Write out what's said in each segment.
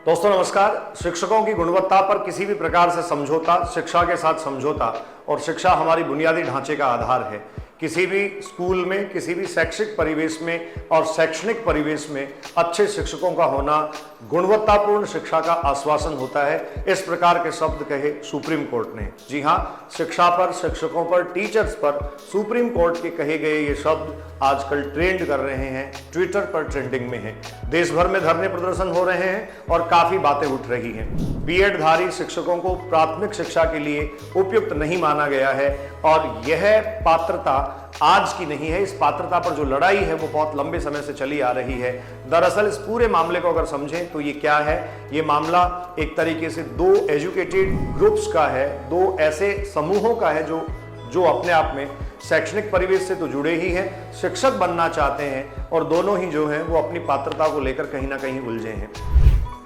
दोस्तों नमस्कार। शिक्षकों की गुणवत्ता पर किसी भी प्रकार से समझौता, शिक्षा के साथ समझौता, और शिक्षा हमारी बुनियादी ढांचे का आधार है। किसी भी स्कूल में, किसी भी शैक्षिक परिवेश में और शैक्षणिक परिवेश में अच्छे शिक्षकों का होना गुणवत्तापूर्ण शिक्षा का आश्वासन होता है। इस प्रकार के शब्द कहे सुप्रीम कोर्ट ने। जी हाँ, शिक्षा पर, शिक्षकों पर, टीचर्स पर सुप्रीम कोर्ट के कहे गए ये शब्द आजकल ट्रेंड कर रहे हैं, ट्विटर पर ट्रेंडिंग में है। देश भर में धरने प्रदर्शन हो रहे हैं और काफी बातें उठ रही हैं। बीएड धारी शिक्षकों को प्राथमिक शिक्षा के लिए उपयुक्त नहीं माना गया है और यह पात्रता आज की नहीं है। इस पात्रता पर जो लड़ाई है वो बहुत लंबे समय से चली आ रही है। दरअसल इस पूरे मामले को अगर समझें तो ये क्या है? ये मामला एक तरीके से दो एजुकेटेड ग्रुप्स का है, दो ऐसे समूहों का है जो अपने आप में शैक्षणिक परिवेश से तो जुड़े ही हैं, शिक्षक बनना चाहते हैं और दोनों ही जो हैं वो अपनी पात्रता को लेकर कहीं ना कहीं उलझे हैं।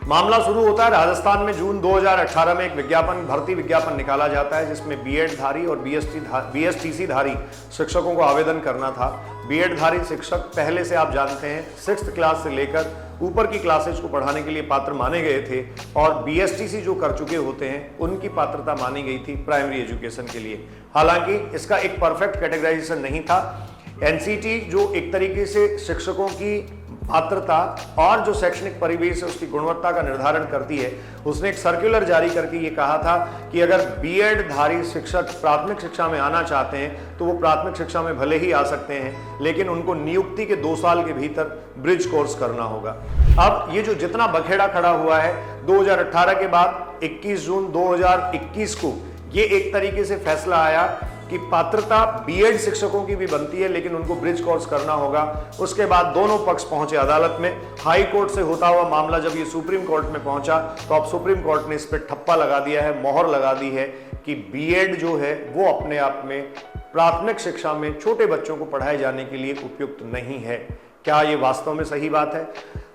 मामला शुरू होता है राजस्थान में। जून 2018 में एक भर्ती विज्ञापन निकाला जाता है जिसमें बीएड धारी और बीएसटीसी धारी शिक्षकों को आवेदन करना था। बीएड धारी शिक्षक पहले से आप जानते हैं 6th क्लास से लेकर ऊपर की क्लासेज को पढ़ाने के लिए पात्र माने गए थे और बीएसटीसी जो कर चुके होते हैं उनकी पात्रता मानी गई थी प्राइमरी एजुकेशन के लिए। हालांकि इसका एक परफेक्ट कैटेगराइजेशन नहीं था। एनसीटी जो एक तरीके से शिक्षकों की पात्रता और जो शैक्षणिक परिवेश है उसकी गुणवत्ता का निर्धारण करती है, उसने एक सर्कुलर जारी करके ये कहा था कि अगर बीएड धारी शिक्षक प्राथमिक शिक्षा में आना चाहते हैं तो वो प्राथमिक शिक्षा में भले ही आ सकते हैं, लेकिन उनको नियुक्ति के 2 साल के भीतर ब्रिज कोर्स करना होगा। अब ये जो जितना बखेड़ा खड़ा हुआ है 2018 के बाद 21 जून 2021 को ये एक तरीके से फैसला आया कि पात्रता बीएड शिक्षकों की भी बनती है लेकिन उनको ब्रिज कोर्स करना होगा। उसके बाद दोनों पक्ष पहुंचे अदालत में। हाई कोर्ट से होता हुआ मामला जब ये सुप्रीम कोर्ट में पहुंचा तो अब सुप्रीम कोर्ट ने इस पर ठप्पा लगा दिया है, मोहर लगा दी है कि बीएड जो है वो अपने आप में प्राथमिक शिक्षा में छोटे बच्चों को पढ़ाए जाने के लिए उपयुक्त नहीं है। क्या ये वास्तव में सही बात है?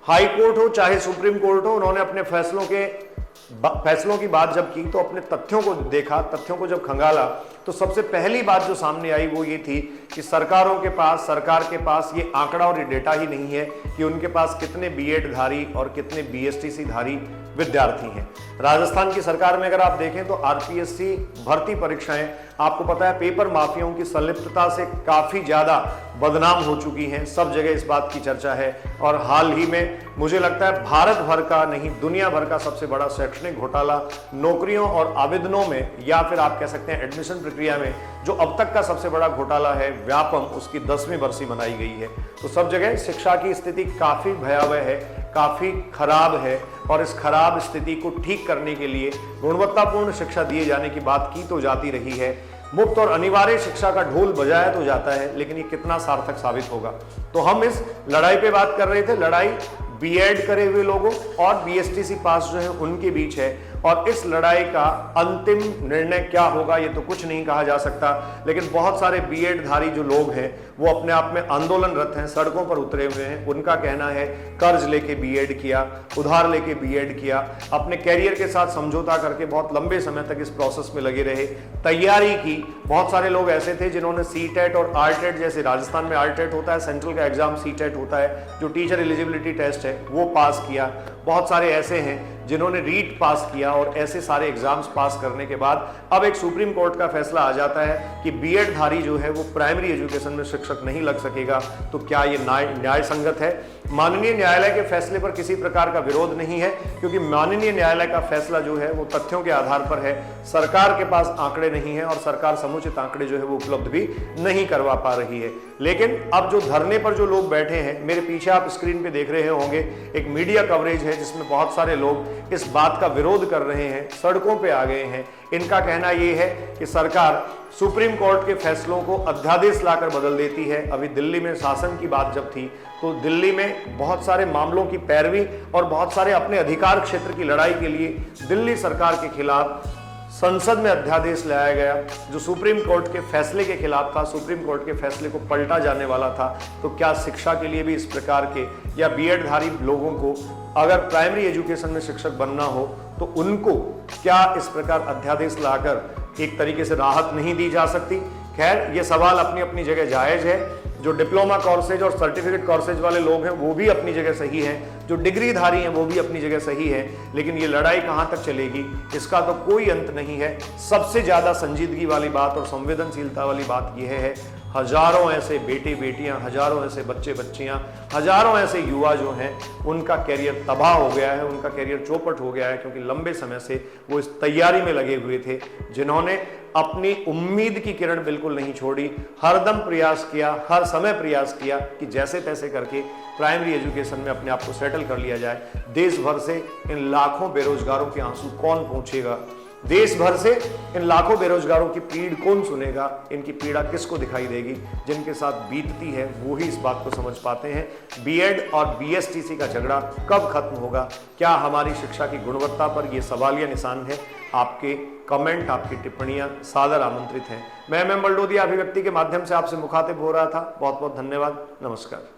हाई कोर्ट हो चाहे सुप्रीम कोर्ट हो, उन्होंने अपने फैसलों की बात जब की तो अपने तथ्यों को देखा, तथ्यों को जब खंगाला तो सबसे पहली बात जो सामने आई वो ये थी कि सरकार के पास ये आंकड़ा और ये डेटा ही नहीं है कि उनके पास कितने बीएड धारी और कितने बीएसटीसी धारी विद्यार्थी हैं। राजस्थान की सरकार में अगर आप देखें तो आरपीएससी भर्ती परीक्षाएं, आपको पता है, पेपर माफियाओं की संलिप्तता से काफी ज्यादा बदनाम हो चुकी हैं। सब जगह इस बात की चर्चा है और हाल ही में मुझे लगता है भारत भर का नहीं दुनिया भर का सबसे बड़ा शैक्षणिक घोटाला नौकरियों और आवेदनों में, या फिर आप कह सकते हैं एडमिशन प्रक्रिया में, जो अब तक का सबसे बड़ा घोटाला है व्यापम, उसकी 10वीं बरसी मनाई गई है। तो सब जगह शिक्षा की स्थिति काफी भयावह है, काफी खराब है और इस खराब स्थिति को ठीक करने के लिए गुणवत्तापूर्ण शिक्षा दिए जाने की बात की तो जाती रही है। मुफ्त और अनिवार्य शिक्षा का ढोल बजाया तो जाता है, लेकिन ये कितना सार्थक साबित होगा? तो हम इस लड़ाई पे बात कर रहे थे। लड़ाई बीएड करे हुए लोगों और बीएसटीसी पास जो है उनके बीच है और इस लड़ाई का अंतिम निर्णय क्या होगा ये तो कुछ नहीं कहा जा सकता। लेकिन बहुत सारे बीएड धारी जो लोग हैं वो अपने आप में आंदोलनरत हैं, सड़कों पर उतरे हुए हैं। उनका कहना है कर्ज लेके बीएड किया, उधार लेके बीएड किया, अपने कैरियर के साथ समझौता करके बहुत लंबे समय तक इस प्रोसेस में लगे रहे, तैयारी की। बहुत सारे लोग ऐसे थे जिन्होंने सीटेट और आरटेट, जैसे राजस्थान में आरटेट होता है, सेंट्रल का एग्जाम सीटेट होता है जो टीचर एलिजिबिलिटी टेस्ट है, वो पास किया। बहुत सारे ऐसे हैं जिन्होंने रीट पास किया और ऐसे सारे एग्जाम्स पास करने के बाद अब एक सुप्रीम कोर्ट का फैसला आ जाता है कि बीएड धारी जो है वो प्राइमरी एजुकेशन में शिक्षक नहीं लग सकेगा। तो क्या ये न्याय संगत है? माननीय न्यायालय के फैसले पर किसी प्रकार का विरोध नहीं है, क्योंकि माननीय न्यायालय का फैसला जो है वो तथ्यों के आधार पर है। सरकार के पास आंकड़े नहीं है और सरकार समुचित आंकड़े जो है वो उपलब्ध भी नहीं करवा पा रही है। लेकिन अब जो धरने पर जो लोग बैठे हैं, मेरे पीछे आप स्क्रीन पे देख रहे होंगे, एक मीडिया कवरेज है जिसमें बहुत सारे लोग इस बात का विरोध कर रहे हैं, सड़कों पे आ गए हैं। इनका कहना यह है कि सरकार सुप्रीम कोर्ट के फैसलों को अध्यादेश लाकर बदल देती है। अभी दिल्ली में शासन की बात जब थी तो दिल्ली में बहुत सारे मामलों की पैरवी और बहुत सारे अपने अधिकार क्षेत्र की लड़ाई के लिए दिल्ली सरकार के खिलाफ संसद में अध्यादेश लाया गया जो सुप्रीम कोर्ट के फैसले के खिलाफ था, सुप्रीम कोर्ट के फैसले को पलटा जाने वाला था। तो क्या शिक्षा के लिए भी इस प्रकार के या बीएड धारी लोगों को अगर प्राइमरी एजुकेशन में शिक्षक बनना हो तो उनको क्या इस प्रकार अध्यादेश लाकर एक तरीके से राहत नहीं दी जा सकती? खैर, ये सवाल अपनी अपनी जगह जायज है। जो डिप्लोमा कोर्सेज और सर्टिफिकेट कोर्सेज वाले लोग हैं वो भी अपनी जगह सही है, जो डिग्रीधारी हैं वो भी अपनी जगह सही है, लेकिन ये लड़ाई कहां तक चलेगी इसका तो कोई अंत नहीं है। सबसे ज्यादा संजीदगी वाली बात और संवेदनशीलता वाली बात यह है, हजारों ऐसे बेटे बेटियां, हजारों ऐसे बच्चे बच्चियां, हजारों ऐसे युवा जो हैं उनका कैरियर तबाह हो गया है, उनका कैरियर चौपट हो गया है, क्योंकि लंबे समय से वो इस तैयारी में लगे हुए थे, जिन्होंने अपनी उम्मीद की किरण बिल्कुल नहीं छोड़ी, हरदम प्रयास किया, हर समय प्रयास किया कि जैसे तैसे करके प्राइमरी एजुकेशन में अपने आप को सेटल कर लिया जाए। देश भर से इन लाखों बेरोजगारों के आंसू कौन पहुंचेगा, देश भर से इन लाखों बेरोजगारों की पीड़ कौन सुनेगा, इनकी पीड़ा किसको दिखाई देगी? जिनके साथ बीतती है वो ही इस बात को समझ पाते हैं। बीएड और बीएसटीसी का झगड़ा कब खत्म होगा? क्या हमारी शिक्षा की गुणवत्ता पर यह सवालिया निशान है? आपके कमेंट, आपकी टिप्पणियां सादर आमंत्रित हैं। मैं बलडोदिया अभिव्यक्ति के माध्यम से आपसे मुखातिब हो रहा था। बहुत बहुत धन्यवाद। नमस्कार।